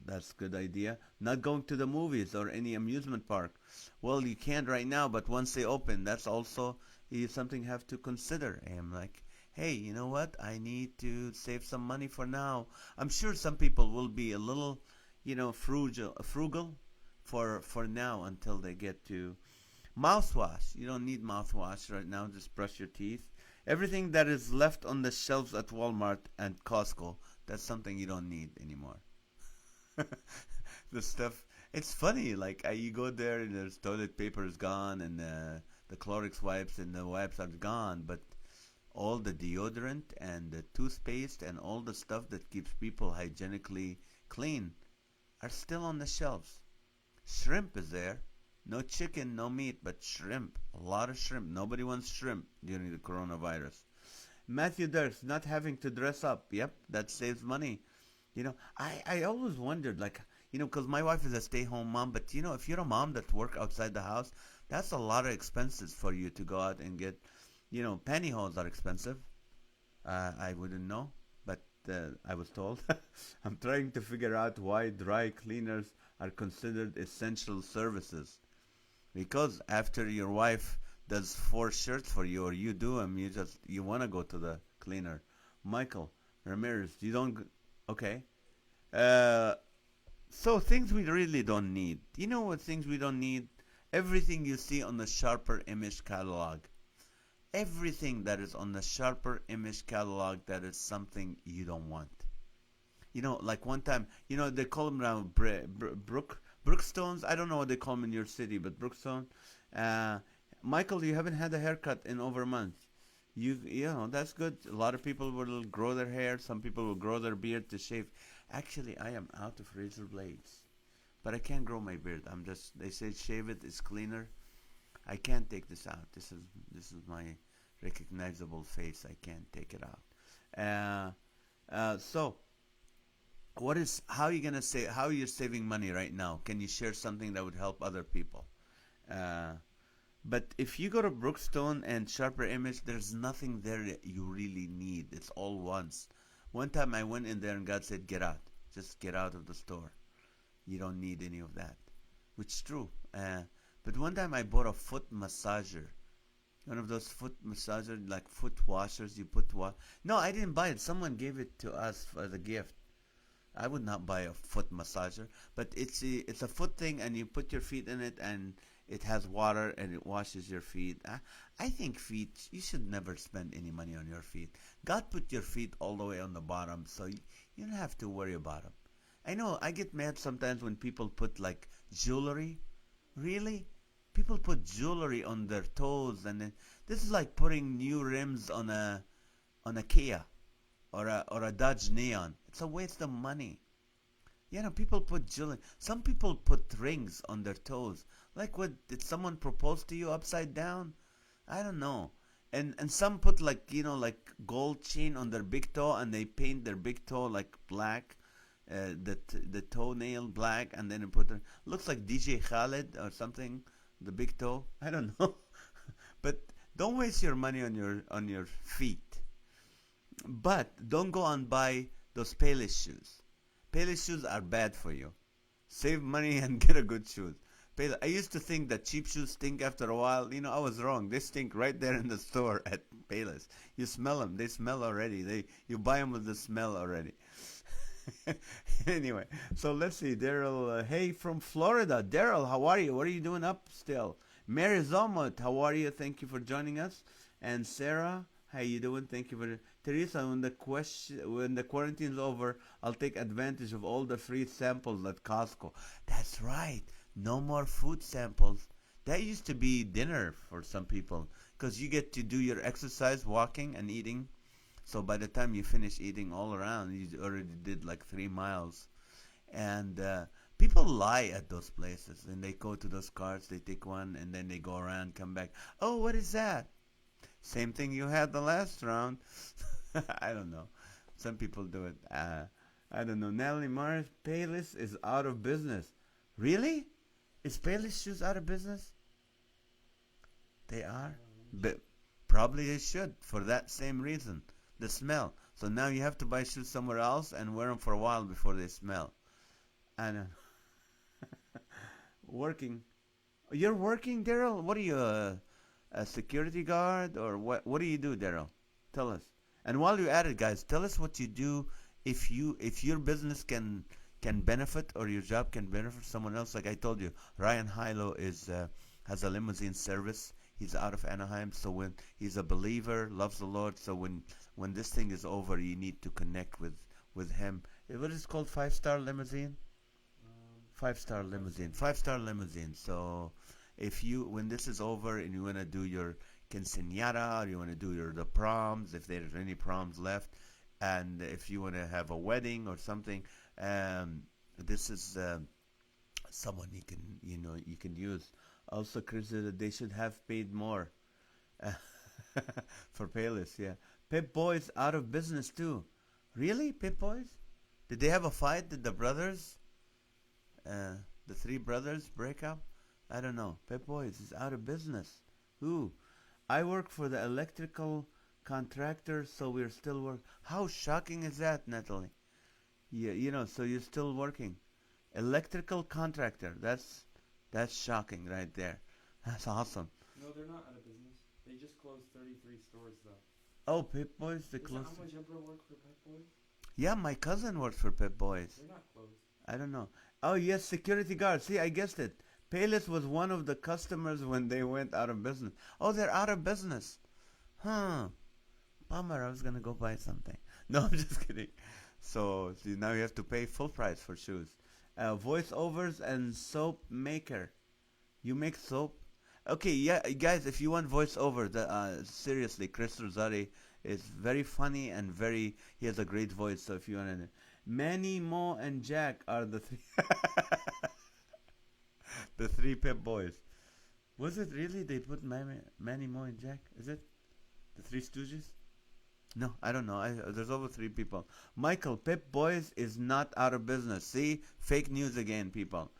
That's a good idea. Not going to the movies or any amusement park. Well, you can't right now, but once they open, that's also something you have to consider. And I'm like, hey, you know what? I need to save some money for now. I'm sure some people will be a little, frugal for now until they get to mouthwash. You don't need mouthwash right now. Just brush your teeth. Everything that is left on the shelves at Walmart and Costco, that's something you don't need anymore. The stuff. It's funny. Like you go there and there's toilet paper is gone and the Clorox wipes and the wipes are gone, but all the deodorant and the toothpaste and all the stuff that keeps people hygienically clean are still on the shelves. Shrimp is there. No chicken, no meat, but shrimp. A lot of shrimp. Nobody wants shrimp during the coronavirus. Matthew Dirks, not having to dress up. Yep, that saves money. I always wondered, like, because my wife is a stay-home mom, but, if you're a mom that work outside the house, that's a lot of expenses for you to go out and get, pantyhose are expensive. I wouldn't know, but I was told. I'm trying to figure out why dry cleaners are considered essential services. Because after your wife does 4 shirts for you, or you do them, you want to go to the cleaner. Michael Ramirez, you don't. Okay. Uh, so things we really don't need. You know what things we don't need? Everything you see on the Sharper Image catalog. Everything that is on the Sharper Image catalog that is something you don't want. Like one time, they call them now Brookstones. I don't know what they call them in your city, but Brookstone. Uh, Michael, you haven't had a haircut in over a month. That's good. A lot of people will grow their hair. Some people will grow their beard to shave. Actually, I am out of razor blades, but I can't grow my beard. They say shave it is cleaner. I can't take this out. This is my recognizable face. I can't take it out. So how are you gonna say how are you saving money right now? Can you share something that would help other people? Uh, but if you go to Brookstone and Sharper Image, there's nothing there that you really need. It's all once. One time I went in there and God said, "Get out. Just get out of the store. You don't need any of that," which is true. But one time I bought a foot massager. One of those foot massager, like foot washers. You put No, I didn't buy it. Someone gave it to us as a gift. I would not buy a foot massager, but it's a foot thing, and you put your feet in it, and it has water, and it washes your feet. I think feet, you should never spend any money on your feet. God put your feet all the way on the bottom, so you don't have to worry about them. I know, I get mad sometimes when people put like jewelry. Really? People put jewelry on their toes, and this is like putting new rims on a Kia or a Dodge Neon. It's a waste of money. People put jewelry. Some people put rings on their toes. Like what? Did someone propose to you upside down? I don't know. And some put like gold chain on their big toe, and they paint their big toe like black, the toenail black, and then they looks like DJ Khaled or something. The big toe. I don't know. But don't waste your money on your feet. But don't go and buy those Payless shoes. Payless shoes are bad for you. Save money and get a good shoes. I used to think that cheap shoes stink after a while. I was wrong. They stink right there in the store at Payless. You smell them. They smell already. You buy them with the smell already. Anyway, so let's see. Daryl, hey, from Florida. Daryl, how are you? What are you doing up still? Mary Zomot, how are you? Thank you for joining us. And Sarah, how you doing? Thank you for Teresa. When the quarantine's over, I'll take advantage of all the free samples at Costco. That's right. No more food samples. That used to be dinner for some people, because you get to do your exercise, walking and eating. So by the time you finish eating all around, you already did like 3 miles. And people lie at those places, and they go to those carts, they take one, and then they go around, come back. Oh, what is that? Same thing you had the last round. I don't know. Some people do it. I don't know. Natalie Mars, Payless is out of business. Really? Is Payless shoes out of business? They are? But probably they should, for that same reason. The smell. So now you have to buy shoes somewhere else and wear them for a while before they smell. I know. Working. You're working, Daryl? What are you, a security guard? Or what do you do, Daryl? Tell us. And while you're at it, guys, tell us what you do if your business can benefit, or your job can benefit someone else. Like I told you, Ryan Hilo has a limousine service. He's out of Anaheim, so when he's a believer, loves the Lord. So when this thing is over, you need to connect with him. What is it called? 5-star limousine. Five-star limousine. Five-star limousine. So if you when this is over and you want to do your quinceañera, or you want to do the proms, if there's any proms left, and if you want to have a wedding or something, this is someone you can use. Also, Chris, they should have paid more for Payless. Yeah, Pip Boys out of business too. Really, Pip Boys? Did they have a fight? Did the brothers, the three brothers, break up? I don't know. Pip Boys is out of business. Who? I work for the electrical contractor, so we're still working. How shocking is that, Natalie? Yeah, so you're still working. Electrical contractor. That's shocking right there. That's awesome. No, they're not out of business. They just closed 33 stores, though. Oh, Pip Boys, they Is that closed. how much Emperor worked for Pep Boys? Yeah, my cousin works for Pip Boys. They're not closed. I don't know. Oh, yes, security guard. See, I guessed it. Payless was one of the customers when they went out of business. Oh, they're out of business. Huh. Bummer, I was going to go buy something. No, I'm just kidding. So, see, now you have to pay full price for shoes. Voiceovers and soap maker. You make soap? Okay, yeah, guys, if you want voiceover, seriously, Chris Rosati is very funny and he has a great voice. So if you want to, Manny, Mo, and Jack are the three, the three Pep Boys. Was it really? They put Manny, Mo, and Jack? Is it the Three Stooges? No, I don't know. There's over three people. Michael, Pep Boys is not out of business. See, fake news again, people.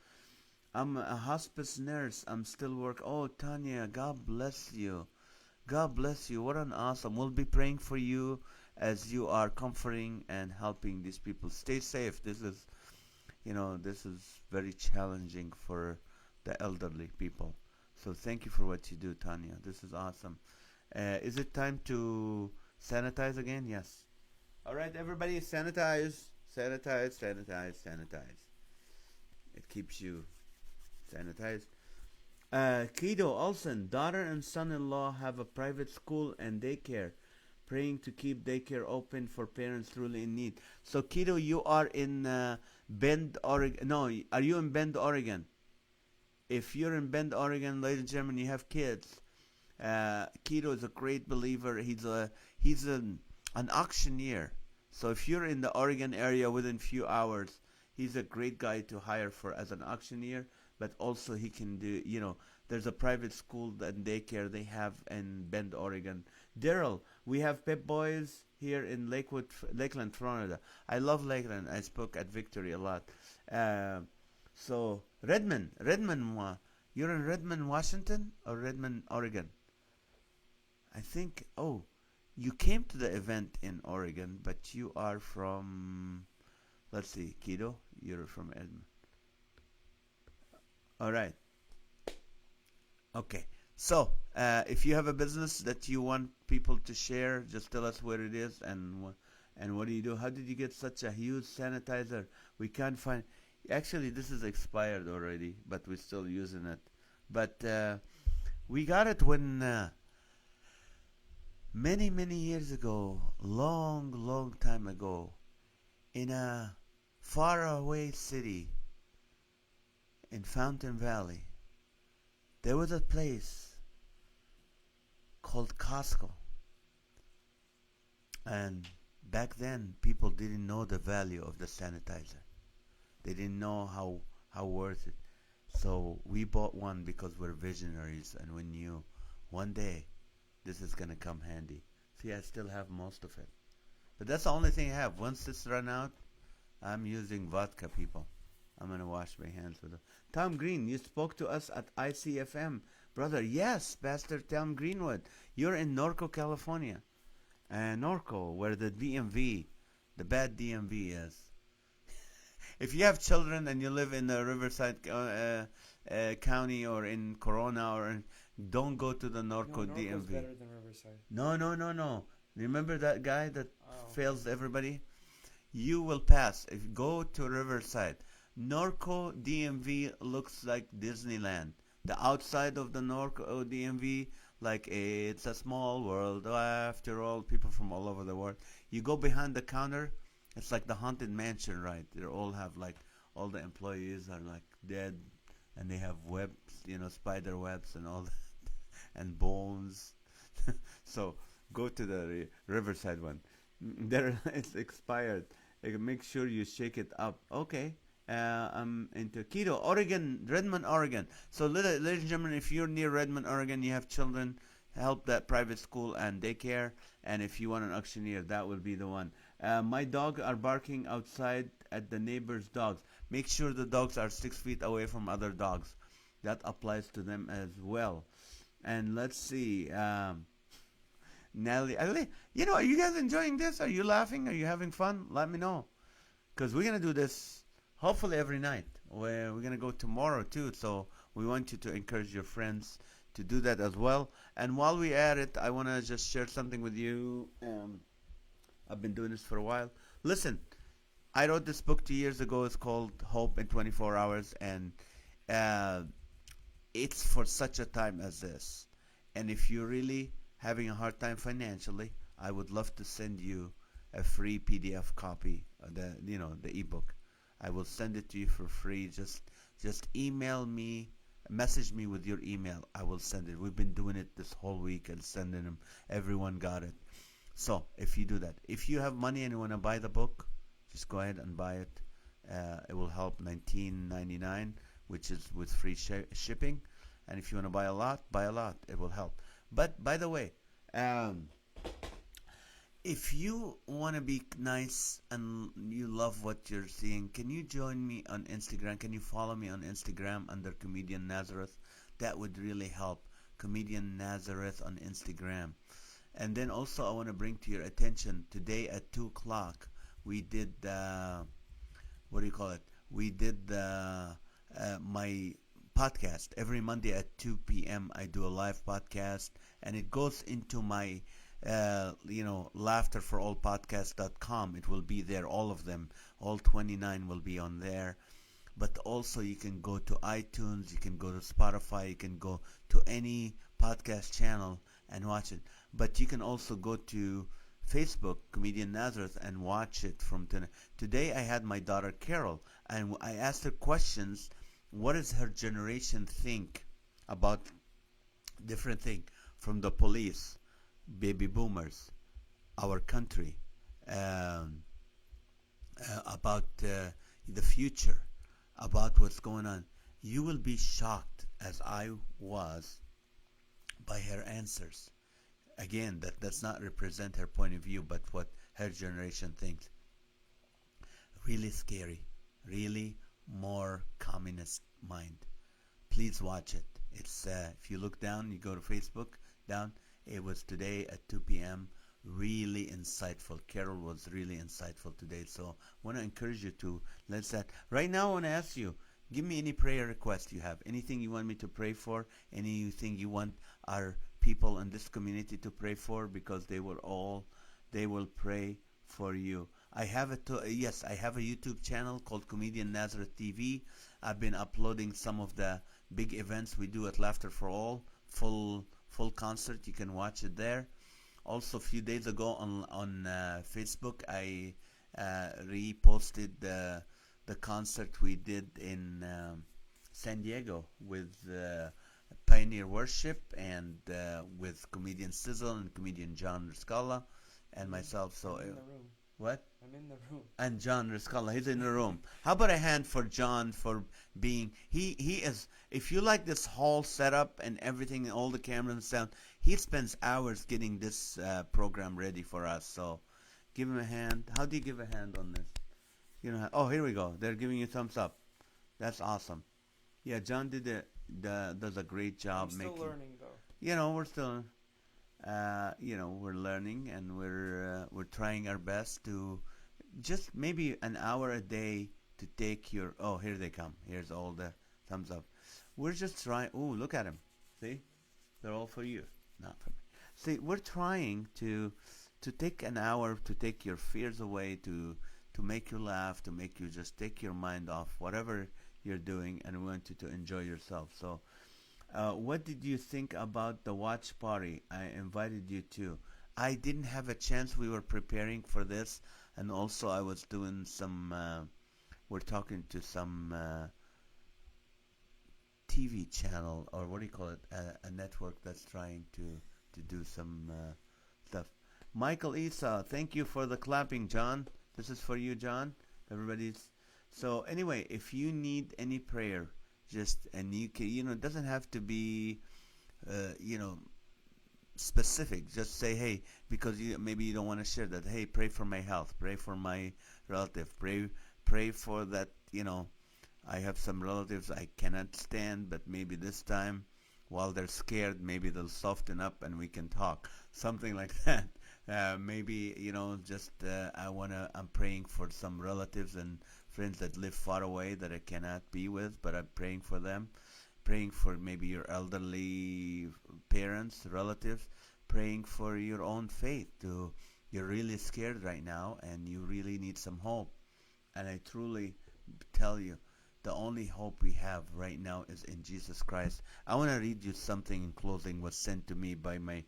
I'm a hospice nurse. I'm still work. Oh, Tanya, God bless you. God bless you. What an awesome. We'll be praying for you as you are comforting and helping these people. Stay safe. This is very challenging for the elderly people. So thank you for what you do, Tanya. This is awesome. Is it time to sanitize again? Yes. All right, everybody, sanitize. Sanitize, sanitize, sanitize. It keeps you sanitized. Kido Olsen, daughter and son-in-law have a private school and daycare. Praying to keep daycare open for parents truly in need. So, Kido, you are in Bend, Oregon. No, are you in Bend, Oregon? If you're in Bend, Oregon, ladies and gentlemen, you have kids. Kido is a great believer. He's an auctioneer. So if you're in the Oregon area within few hours, he's a great guy to hire for as an auctioneer. But also he can do, there's a private school and daycare they have in Bend, Oregon. Daryl, we have Pep Boys here in Lakeland, Florida. I love Lakeland. I spoke at Victory a lot. So Redmond, you're in Redmond, Washington, or Redmond, Oregon? I think. Oh, you came to the event in Oregon, but you are from. Let's see, Kido. You're from Edmond. All right. Okay. So, if you have a business that you want people to share, just tell us where it is and what do you do. How did you get such a huge sanitizer? We can't find. Actually, this is expired already, but we're still using it. But we got it when many years ago, long time ago, in a faraway city in Fountain Valley. There was a place called Costco. And back then, people didn't know the value of the sanitizer. They didn't know how worth it. So we bought one because we're visionaries and we knew one day this is going to come handy. See, I still have most of it. But that's the only thing I have. Once this run out, I'm using vodka, people. I'm going to wash my hands with it. Tom Green, you spoke to us at ICFM. Brother, yes, Pastor Tom Greenwood. You're in Norco, California. Norco, where the DMV, the bad DMV is. If you have children and you live in the Riverside County or in Corona, don't go to the Norco No, Norco's DMV. better than Riverside. No. Remember that guy that fails everybody? You will pass. If you go to Riverside, Norco DMV looks like Disneyland. The outside of the Norco DMV like it's a small world after all, people from all over the world. You go behind the counter, it's like the haunted mansion, right? They all have like all the employees are like dead, and they have webs, spider webs and all that, and bones. So go to the Riverside one. There, it's expired. Make sure you shake it up. Okay. I'm into keto, Oregon, Redmond, Oregon. So, ladies and gentlemen, if you're near Redmond, Oregon, you have children, help that private school and daycare. And if you want an auctioneer, that will be the one. My dog are barking outside at the neighbor's dogs. Make sure the dogs are 6 feet away from other dogs. That applies to them as well. And let's see. Nelly, are you guys enjoying this? Are you laughing? Are you having fun? Let me know. Because we're going to do this hopefully every night. We're going to go tomorrow too. So we want you to encourage your friends to do that as well. And while we're at it, I want to just share something with you. I've been doing this for a while. Listen, I wrote this book 2 years ago. It's called Hope in 24 Hours. And uh, it's for such a time as this. And if you're really having a hard time financially, I would love to send you a free PDF copy of the ebook. I will send it to you for free. Just email me, message me with your email. I will send it. We've been doing it this whole week and sending them. Everyone got it. So if you do that, if you have money and you want to buy the book, just go ahead and buy it. It will help. $19.99, which is with free shipping. And if you want to buy a lot, buy a lot. It will help. But by the way, if you want to be nice and you love what you're seeing, can you join me on Instagram? Can you follow me on Instagram under Comedian Nazareth? That would really help. Comedian Nazareth on Instagram. And then also I want to bring to your attention today at 2 o'clock we did what do you call it? We did my podcast. Every Monday at 2 p.m. I do a live podcast, and it goes into my laughterforallpodcast.com. It will be there, all of them, all 29 will be on there. But also you can go to iTunes, you can go to Spotify, you can go to any podcast channel and watch it. But you can also go to Facebook, Comedian Nazareth, and watch it from today. I had my daughter Carol, and I asked her questions. What does her generation think about different things, from the police, baby boomers, our country, about the future, about what's going on? You will be shocked, as I was, by her answers. Again, that does not represent her point of view, but what her generation thinks. Really scary, really more communist mind. Please watch it. It's if you look down, you go to Facebook, down, it was today at 2 p.m. Really insightful. Carol was really insightful today. So I want to encourage you to let's that. Right now I want to ask you, give me any prayer request you have. Anything you want me to pray for? Anything you want our people in this community to pray for, because they will pray for you. I have I have a YouTube channel called Comedian Nazareth TV. I've been uploading some of the big events we do at Laughter for All, full concert. You can watch it there. Also, a few days ago on Facebook, I reposted the concert we did in San Diego with Pioneer Worship and with comedian Sizzle and comedian John Riscala and myself. So I'm in the room. what? I'm in the room. And John Riscala, he's in the room. How about a hand for John for being he is. If you like this whole setup and everything and all the cameras and sound, he spends hours getting this program ready for us. So give him a hand. How do you give a hand on this? Oh, here we go. They're giving you thumbs up. That's awesome. Yeah, John does a great job I'm still making. learning though. We're still we're learning, and we're trying our best to just maybe an hour a day to take your. Oh, here they come. Here's all the thumbs up. We're just trying. Oh, look at them. See, they're all for you, not for me. See, we're trying to take an hour to take your fears away, to make you laugh, to make you just take your mind off whatever you're doing, and we want you to enjoy yourself. So What did you think about the watch party? I invited you to. I didn't have a chance. We were preparing for this, and also I was doing some. We're talking to some TV channel, or what do you call it? A network that's trying to do some stuff. Michael Esau, thank you for the clapping, John. This is for you, John. Everybody's. So anyway, if you need any prayer, just and you can, it doesn't have to be, uh, you know, specific. Just say, hey, because maybe you don't want to share that. Hey, pray for my health. Pray for my relative. Pray for that. I have some relatives I cannot stand, but maybe this time, while they're scared, maybe they'll soften up and we can talk. Something like that. Maybe just I'm praying for some relatives and friends that live far away that I cannot be with, but I'm praying for them. Praying for maybe your elderly parents, relatives. Praying for your own faith. You're really scared right now, and you really need some hope. And I truly tell you, the only hope we have right now is in Jesus Christ. I want to read you something in closing was sent to me by my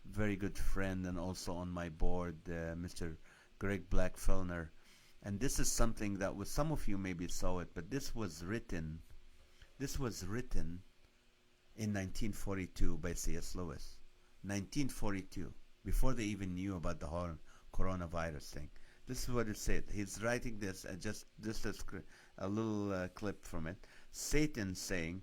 very good friend and also on my board, Mr. Greg Blackfellner. And this is something that was some of you maybe saw it, but this was written in 1942 by C.S. Lewis. 1942, before they even knew about the whole coronavirus thing. This is what it said. He's writing this, just this is a little clip from it. Satan saying,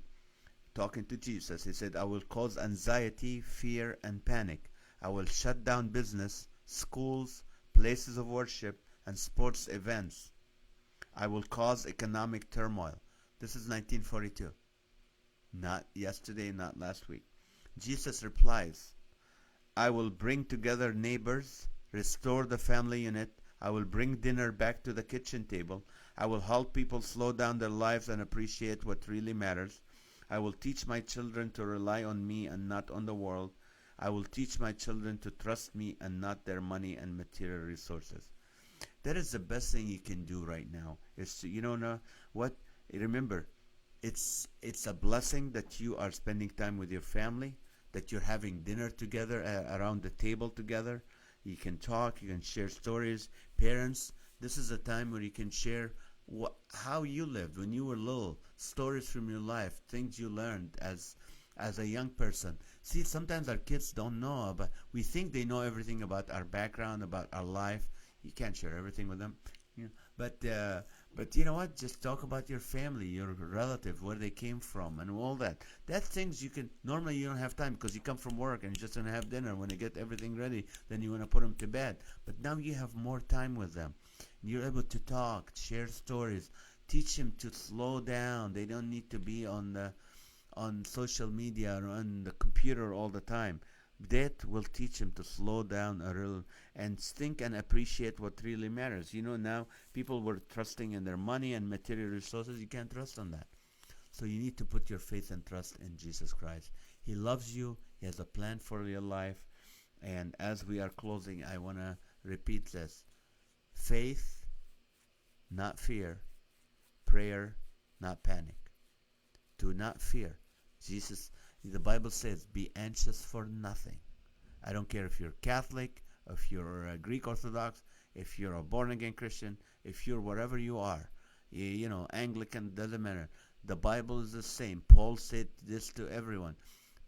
talking to Jesus, he said, I will cause anxiety, fear, and panic. I will shut down business, schools, places of worship, and sports events. I will cause economic turmoil. This is 1942. Not yesterday, not last week. Jesus replies, I will bring together neighbors, restore the family unit. I will bring dinner back to the kitchen table. I will help people slow down their lives and appreciate what really matters. I will teach my children to rely on me and not on the world. I will teach my children to trust me and not their money and material resources. That is the best thing you can do right now. Is to, what? Remember, it's a blessing that you are spending time with your family, that you're having dinner together around the table together. You can talk, you can share stories. Parents, this is a time where you can share how you lived when you were little, stories from your life, things you learned as a young person. See, sometimes our kids don't know about. We think they know everything about our background, about our life. You can't share everything with them, but you know what? Just talk about your family, your relative, where they came from, and all that. That's things you can. Normally, you don't have time because you come from work and you're just gonna have dinner. When you get everything ready, then you wanna put them to bed. But now you have more time with them. You're able to talk, share stories, teach them to slow down. They don't need to be on social media or on the computer all the time. That will teach them to slow down a little and think and appreciate what really matters. Now people were trusting in their money and material resources. You can't trust on that. So you need to put your faith and trust in Jesus Christ. He loves you. He has a plan for your life. And as we are closing, I want to repeat this. Faith, not fear. Prayer, not panic. Do not fear. The Bible says, be anxious for nothing. I don't care if you're Catholic, if you're a Greek Orthodox, if you're a born-again Christian, if you're whatever you are, Anglican, doesn't matter. The Bible is the same. Paul said this to everyone.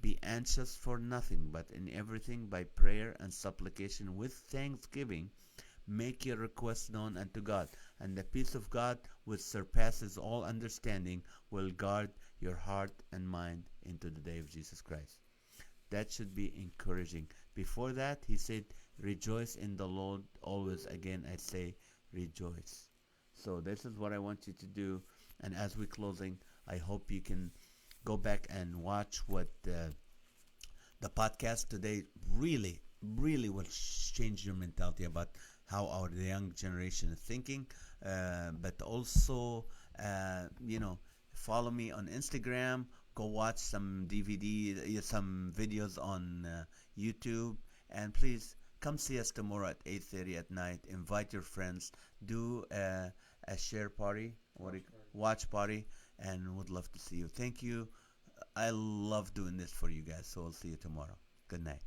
Be anxious for nothing, but in everything by prayer and supplication with thanksgiving, make your requests known unto God, and the peace of God, which surpasses all understanding, will guard your heart and mind into the day of Jesus Christ. That should be encouraging. Before that, he said, rejoice in the Lord always. Again, I say, rejoice. So this is what I want you to do. And as we're closing, I hope you can go back and watch what the podcast today really, really will change your mentality about how our young generation is thinking. But also, follow me on Instagram. Go watch some DVD, some videos on YouTube, and please come see us tomorrow at 8:30 at night. Invite your friends. Do a share party, watch party, and would love to see you. Thank you. I love doing this for you guys. So we'll see you tomorrow. Good night.